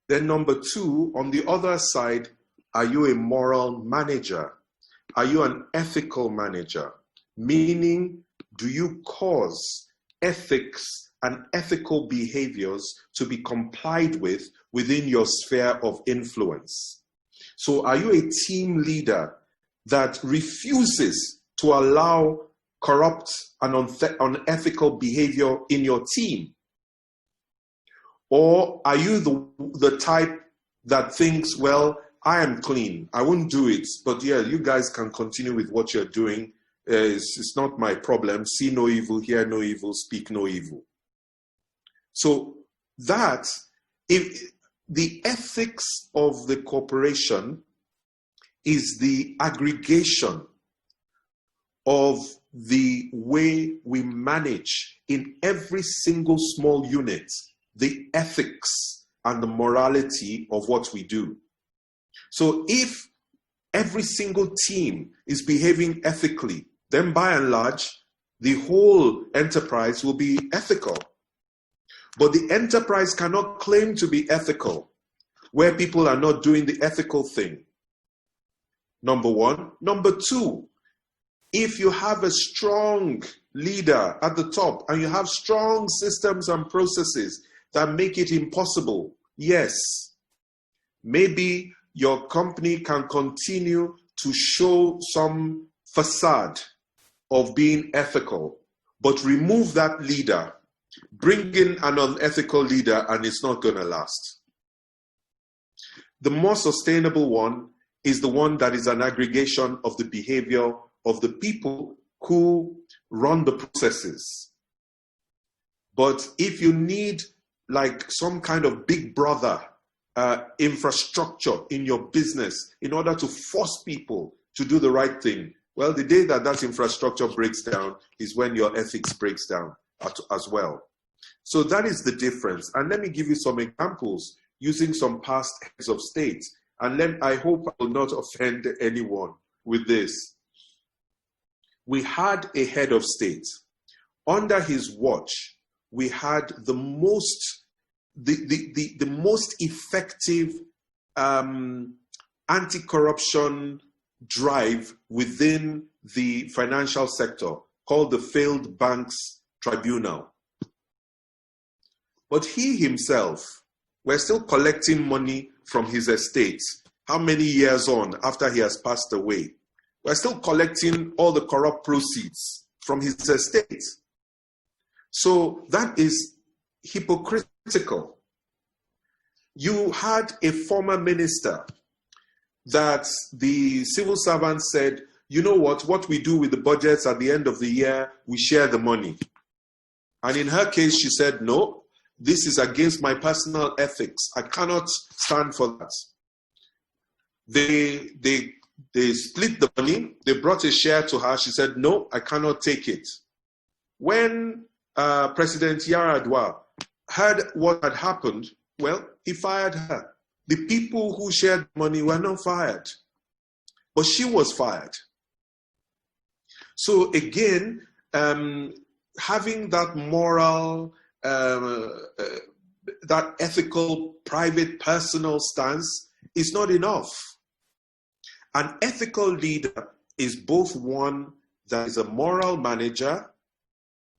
Then number two, on the other side, are you a moral manager? Are you an ethical manager? Meaning, do you cause ethics and ethical behaviors to be complied with within your sphere of influence? So are you a team leader that refuses to allow corrupt and unethical behavior in your team? Or are you the type that thinks, well, I am clean, I won't do it, but yeah, you guys can continue with what you're doing. It's not my problem. See no evil, hear no evil, speak no evil. So that, if the ethics of the corporation is the aggregation of the way we manage in every single small unit, the ethics and the morality of what we do. So if every single team is behaving ethically, then by and large, the whole enterprise will be ethical. But the enterprise cannot claim to be ethical where people are not doing the ethical thing. Number one. Number two, if you have a strong leader at the top and you have strong systems and processes that make it impossible, yes, maybe your company can continue to show some facade of being ethical, but remove that leader, bring in an unethical leader, and it's not going to last. The more sustainable one is the one that is an aggregation of the behavior of the people who run the processes. But if you need like some kind of big brother infrastructure in your business in order to force people to do the right thing, Well, the day that that infrastructure breaks down is when your ethics breaks down as well. So that is the difference. And let me give you some examples using some past heads of state. And I hope I will not offend anyone with this. We had a head of state. Under his watch, we had the most effective anti-corruption drive within the financial sector called the Failed Banks Tribunal. But he himself, we're still collecting money from his estate. How many years on after he has passed away? We're still collecting all the corrupt proceeds from his estate. So that is hypocritical. You had a former minister that the civil servant said, you know what we do with the budgets at the end of the year, we share the money. And in her case, she said, no, this is against my personal ethics. I cannot stand for that. They split the money. They brought a share to her. She said, no, I cannot take it. When President Yar'Adua heard what had happened, well, he fired her. The people who shared money were not fired, but she was fired. So again, having that moral, that ethical, private, personal stance is not enough. An ethical leader is both one that is a moral manager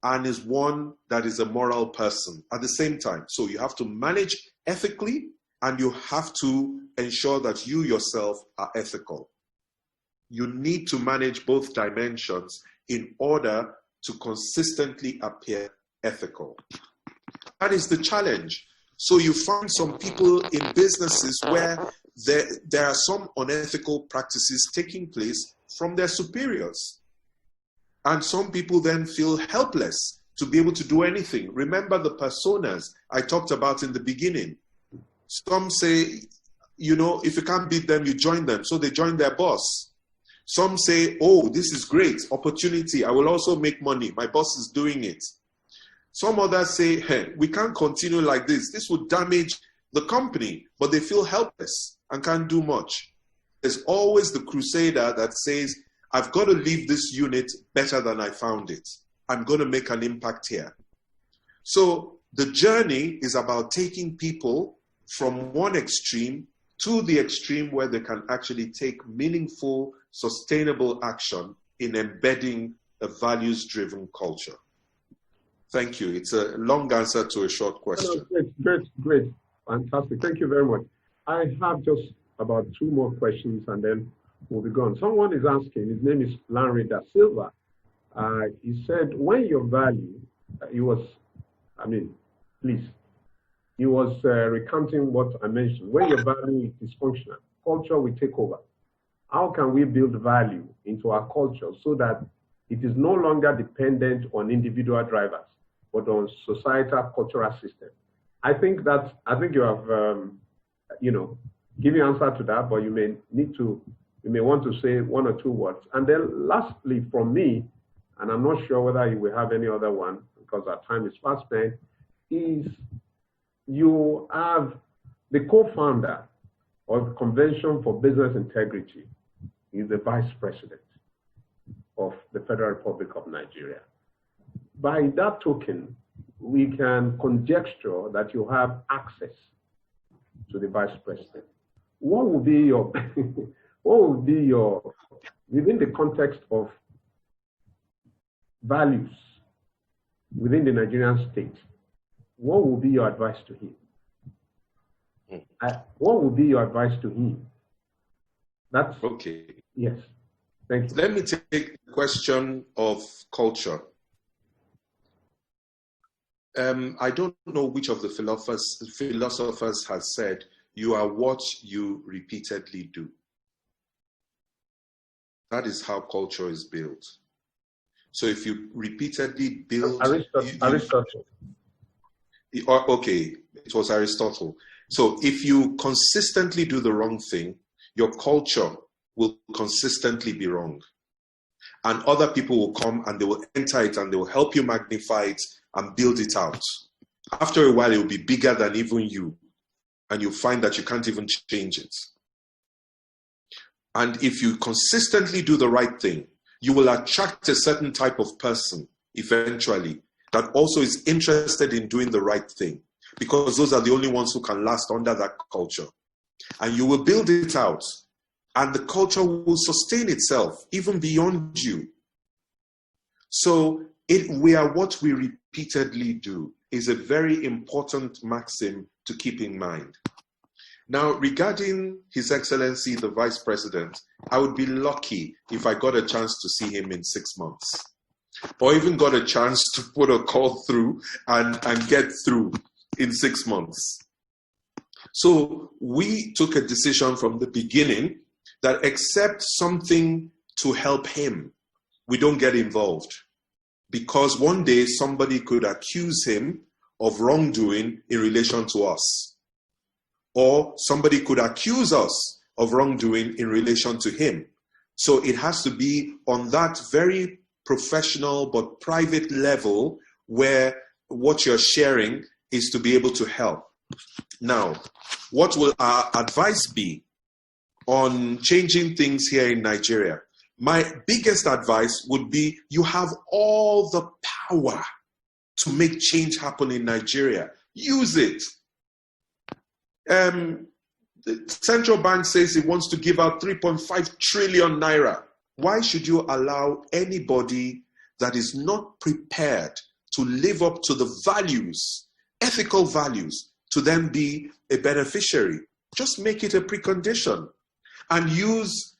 and is one that is a moral person at the same time. So you have to manage ethically and you have to ensure that you yourself are ethical. You need to manage both dimensions in order to consistently appear ethical. That is the challenge. So you find some people in businesses where there are some unethical practices taking place from their superiors. And some people then feel helpless to be able to do anything. Remember the personas I talked about in the beginning. Some say, you know, if you can't beat them, you join them. So they join their boss. Some say, oh, this is great, opportunity. I will also make money. My boss is doing it. Some others say, hey, we can't continue like this. This would damage the company, but they feel helpless and can't do much. There's always the crusader that says, I've got to leave this unit better than I found it. I'm going to make an impact here. So the journey is about taking people from one extreme to the extreme where they can actually take meaningful, sustainable action in embedding a values-driven culture. Thank you. It's a long answer to a short question. Great. Fantastic. Thank you very much. I have just about 2 more questions and then we'll be gone. Someone is asking, his name is Larry Da Silva. He said, when your value, he was recounting what I mentioned. When your value is dysfunctional, culture will take over. How can we build value into our culture so that it is no longer dependent on individual drivers, but on societal cultural system? I think you have, given answer to that, but you may want to say 1 or 2 words. And then lastly from me, and I'm not sure whether you will have any other one because our time is fast spent, is you have the co-founder of Convention for Business Integrity is the Vice President of the Federal Republic of Nigeria. By that token, we can conjecture that you have access to the Vice President. What would be your, within the context of values within the Nigerian state, what would be your advice to him? What would be your advice to him? That's okay. Yes. Thank you. Let me take the question of culture. I don't know which of the philosophers has said, you are what you repeatedly do. That is how culture is built. So if you repeatedly build... Aristotle. Okay, it was Aristotle. So if you consistently do the wrong thing, your culture will consistently be wrong. and other people will come and they will enter it and they will help you magnify it and build it out. After a while, it will be bigger than even you, and you'll find that you can't even change it. And if you consistently do the right thing, you will attract a certain type of person eventually that also is interested in doing the right thing, because those are the only ones who can last under that culture. And you will build it out, and the culture will sustain itself even beyond you. So we are what we repeatedly do is a very important maxim to keep in mind. Now, regarding His Excellency, the Vice President, I would be lucky if I got a chance to see him in 6 months, or even got a chance to put a call through and get through in 6 months. So we took a decision from the beginning that except something to help him, we don't get involved. Because one day somebody could accuse him of wrongdoing in relation to us. Or somebody could accuse us of wrongdoing in relation to him. So it has to be on that very professional but private level where what you're sharing is to be able to help. Now, what will our advice be on changing things here in Nigeria? My biggest advice would be you have all the power to make change happen in Nigeria. Use it. The central bank says it wants to give out 3.5 trillion naira. Why should you allow anybody that is not prepared to live up to the values, ethical values, to then be a beneficiary? Just make it a precondition and use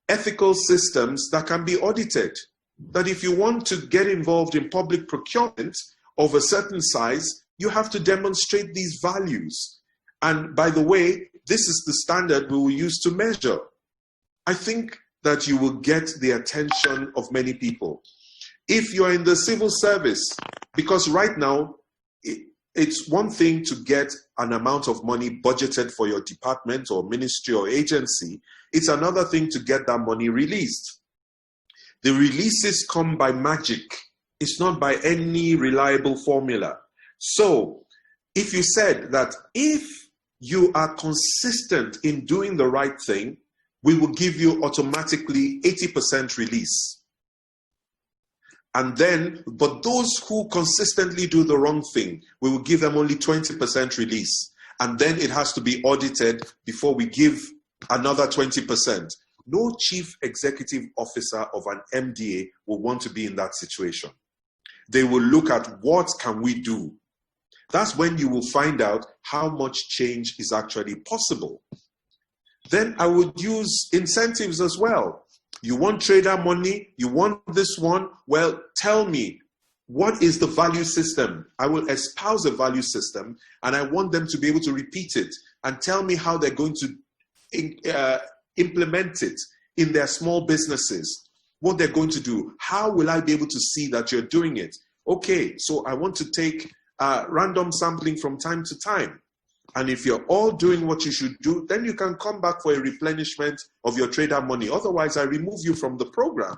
ethical systems that can be audited. That if you want to get involved in public procurement of a certain size, you have to demonstrate these values. And by the way, this is the standard we will use to measure. I think that you will get the attention of many people. If you're in the civil service, because right now, it's one thing to get an amount of money budgeted for your department or ministry or agency. It's another thing to get that money released. The releases come by magic. It's not by any reliable formula. So if you said that if you are consistent in doing the right thing, we will give you automatically 80% release. And then, but those who consistently do the wrong thing, we will give them only 20% release. And then it has to be audited before we give another 20%. No chief executive officer of an MDA will want to be in that situation. They will look at what can we do. That's when you will find out how much change is actually possible. Then I would use incentives as well. You want trader money? You want this one? Well, tell me, what is the value system? I will espouse a value system, and I want them to be able to repeat it and tell me how they're going to implement it in their small businesses, what they're going to do. How will I be able to see that you're doing it? Okay, so I want to take random sampling from time to time. And if you're all doing what you should do, then you can come back for a replenishment of your trader money. Otherwise, I remove you from the program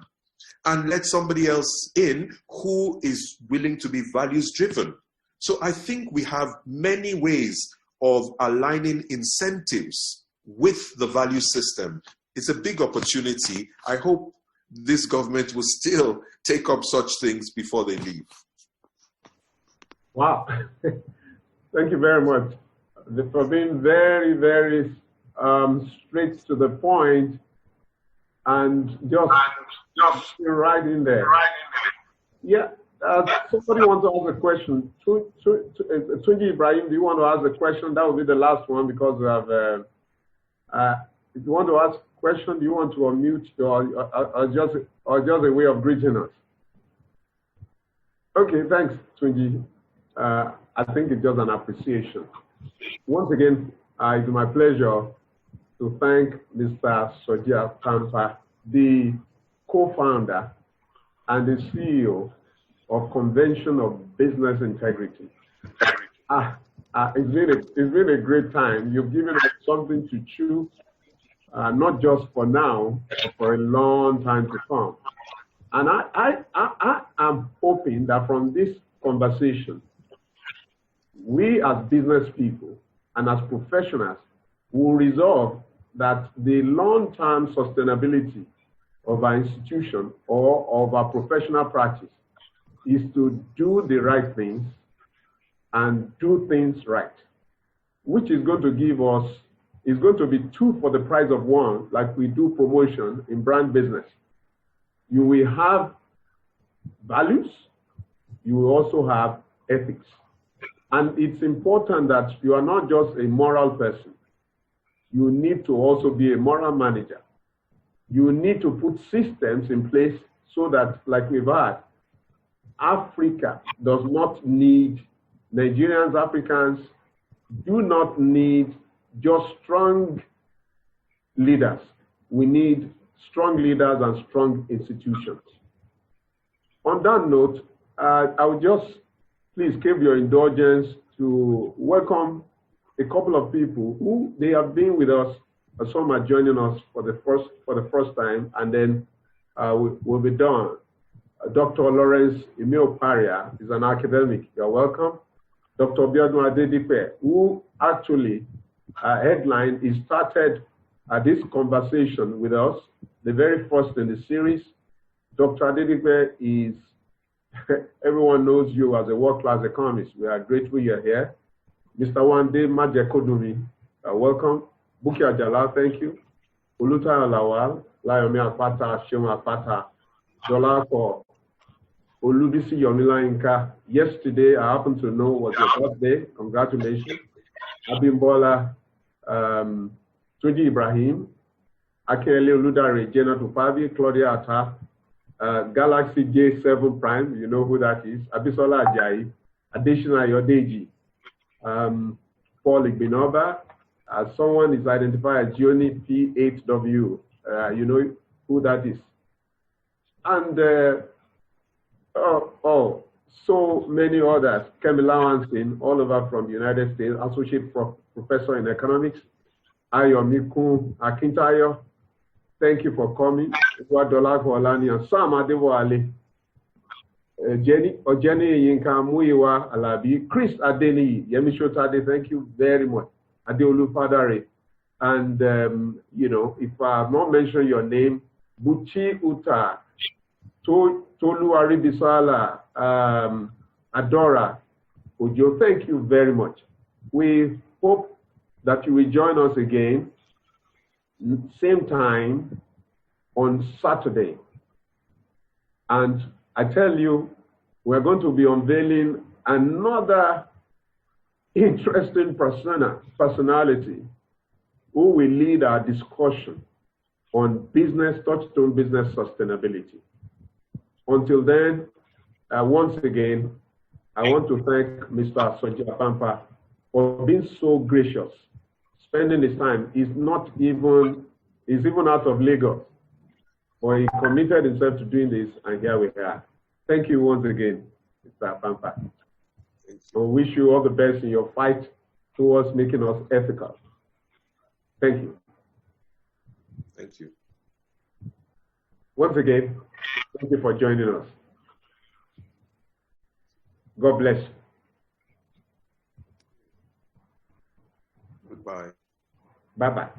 and let somebody else in who is willing to be values driven. So I think we have many ways of aligning incentives with the value system. It's a big opportunity. I hope this government will still take up such things before they leave. Wow. Thank you very much for being very, very straight to the point and just right in there. Yeah, somebody wants to ask a question. Tunde Ibrahim, do you want to ask a question? That will be the last one because we have, if you want to ask a question, do you want to unmute or just a way of greeting us? Okay, thanks, Tunde. I think it's just an appreciation. Once again, it's my pleasure to thank Mr. Soji Apampa, the co-founder and the CEO of Convention of Business Integrity. It's been a great time. You've given us something to chew not just for now, but for a long time to come. And I am hoping that from this conversation, we as business people and as professionals will resolve that the long-term sustainability of our institution or of our professional practice is to do the right things and do things right, which is going to give us, is going to be two for the price of one, like we do promotion in brand business. You will have values, you will also have ethics. And it's important that you are not just a moral person. You need to also be a moral manager. You need to put systems in place so that, like we've had, Africa does not need, Nigerians, Africans do not need just strong leaders. We need strong leaders and strong institutions. On that note, I would just please give your indulgence to welcome a couple of people who they have been with us. Some are joining us for the first time, and then we'll be done. Dr. Lawrence Emil Paria is an academic. You're welcome. Dr. Biodun Adedipe, who actually headline, he started this conversation with us, the very first in the series. Dr. Adedipe is, everyone knows you as a world-class economist. We are grateful you're here. Mr. Wande Majekodumi, welcome. Buki Ajala, thank you. Uluta Alawal, Layomi Apata, Shema Apata, Dolako, Olubisi Yomila Inka. Yesterday, I happen to know was your birthday. Congratulations. Abimbola, Tunde Ibrahim, Akele Oludare, Jenna Tupavi, Claudia Atta, Galaxy J7 Prime, you know who that is. Abisola Ajayi, Additional Yodeji, Paul Igbinova. Someone is identified as Gioni P8W. You know who that is. And so many others. Kemila Hansen, all over from the United States, Associate Professor in Economics. Ayomiku Akintayo, thank you for coming. Dolapo Olani and Sam Adewale. Jenny Yinka Muiwa Alabi, Chris Adeni, Yemi Shotade, thank you very much. Adeolu Padare. And, you know, if I have not mentioned your name, Buchi Uta, Tolu Aribisala, Adora Ojo, thank you very much. We hope that you will join us again, same time on Saturday. And I tell you, we're going to be unveiling another interesting personality who will lead our discussion on touchstone business sustainability. Until then, once again, I want to thank Mr. Soji Apampa for being so gracious, spending his time. He's even out of Lagos, but he committed himself to doing this, and here we are. Thank you once again, Mr. Apampa. I wish you all the best in your fight towards making us ethical. Thank you. Thank you. Once again, thank you for joining us. God bless you. Goodbye. Bye-bye.